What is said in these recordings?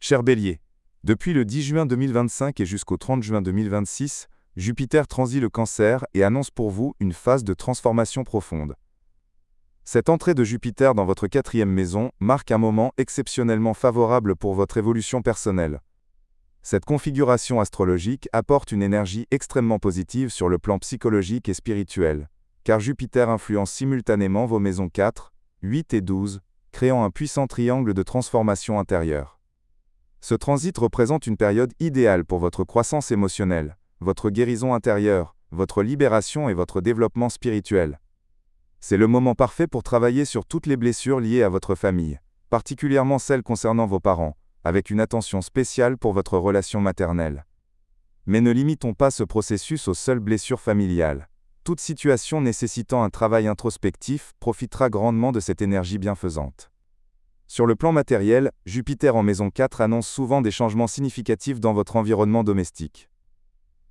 Cher Bélier, depuis le 10 juin 2025 et jusqu'au 30 juin 2026, Jupiter transit le Cancer et annonce pour vous une phase de transformation profonde. Cette entrée de Jupiter dans votre 4e maison marque un moment exceptionnellement favorable pour votre évolution personnelle. Cette configuration astrologique apporte une énergie extrêmement positive sur le plan psychologique et spirituel, car Jupiter influence simultanément vos maisons 4, 8 et 12, créant un puissant triangle de transformation intérieure. Ce transit représente une période idéale pour votre croissance émotionnelle, votre guérison intérieure, votre libération et votre développement spirituel. C'est le moment parfait pour travailler sur toutes les blessures liées à votre famille, particulièrement celles concernant vos parents, avec une attention spéciale pour votre relation maternelle. Mais ne limitons pas ce processus aux seules blessures familiales. Toute situation nécessitant un travail introspectif profitera grandement de cette énergie bienfaisante. Sur le plan matériel, Jupiter en maison 4 annonce souvent des changements significatifs dans votre environnement domestique.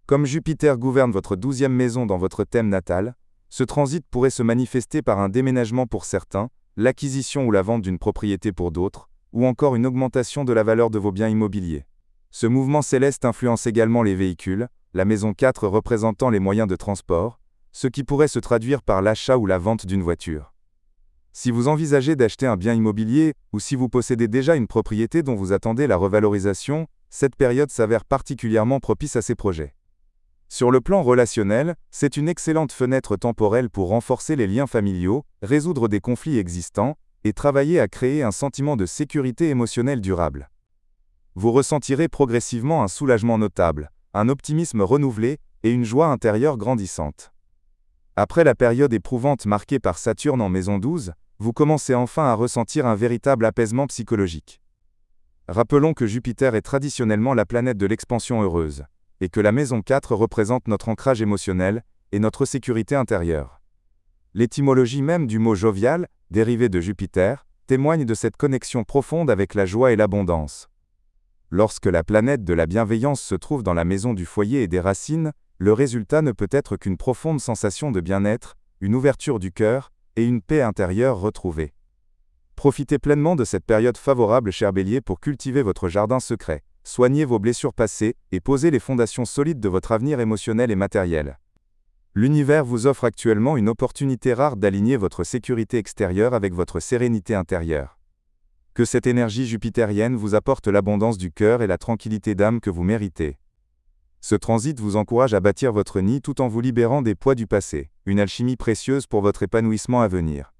Comme Jupiter gouverne votre 12e maison dans votre thème natal, ce transit pourrait se manifester par un déménagement pour certains, l'acquisition ou la vente d'une propriété pour d'autres, ou encore une augmentation de la valeur de vos biens immobiliers. Ce mouvement céleste influence également les véhicules, la maison 4 représentant les moyens de transport, ce qui pourrait se traduire par l'achat ou la vente d'une voiture. Si vous envisagez d'acheter un bien immobilier, ou si vous possédez déjà une propriété dont vous attendez la revalorisation, cette période s'avère particulièrement propice à ces projets. Sur le plan relationnel, c'est une excellente fenêtre temporelle pour renforcer les liens familiaux, résoudre des conflits existants, et travailler à créer un sentiment de sécurité émotionnelle durable. Vous ressentirez progressivement un soulagement notable, un optimisme renouvelé, et une joie intérieure grandissante. Après la période éprouvante marquée par Saturne en maison 12, vous commencez enfin à ressentir un véritable apaisement psychologique. Rappelons que Jupiter est traditionnellement la planète de l'expansion heureuse, et que la maison 4 représente notre ancrage émotionnel et notre sécurité intérieure. L'étymologie même du mot jovial, dérivé de Jupiter, témoigne de cette connexion profonde avec la joie et l'abondance. Lorsque la planète de la bienveillance se trouve dans la maison du foyer et des racines, le résultat ne peut être qu'une profonde sensation de bien-être, une ouverture du cœur, et une paix intérieure retrouvée. Profitez pleinement de cette période favorable, cher Bélier, pour cultiver votre jardin secret, soigner vos blessures passées, et poser les fondations solides de votre avenir émotionnel et matériel. L'univers vous offre actuellement une opportunité rare d'aligner votre sécurité extérieure avec votre sérénité intérieure. Que cette énergie jupitérienne vous apporte l'abondance du cœur et la tranquillité d'âme que vous méritez. Ce transit vous encourage à bâtir votre nid tout en vous libérant des poids du passé, une alchimie précieuse pour votre épanouissement à venir.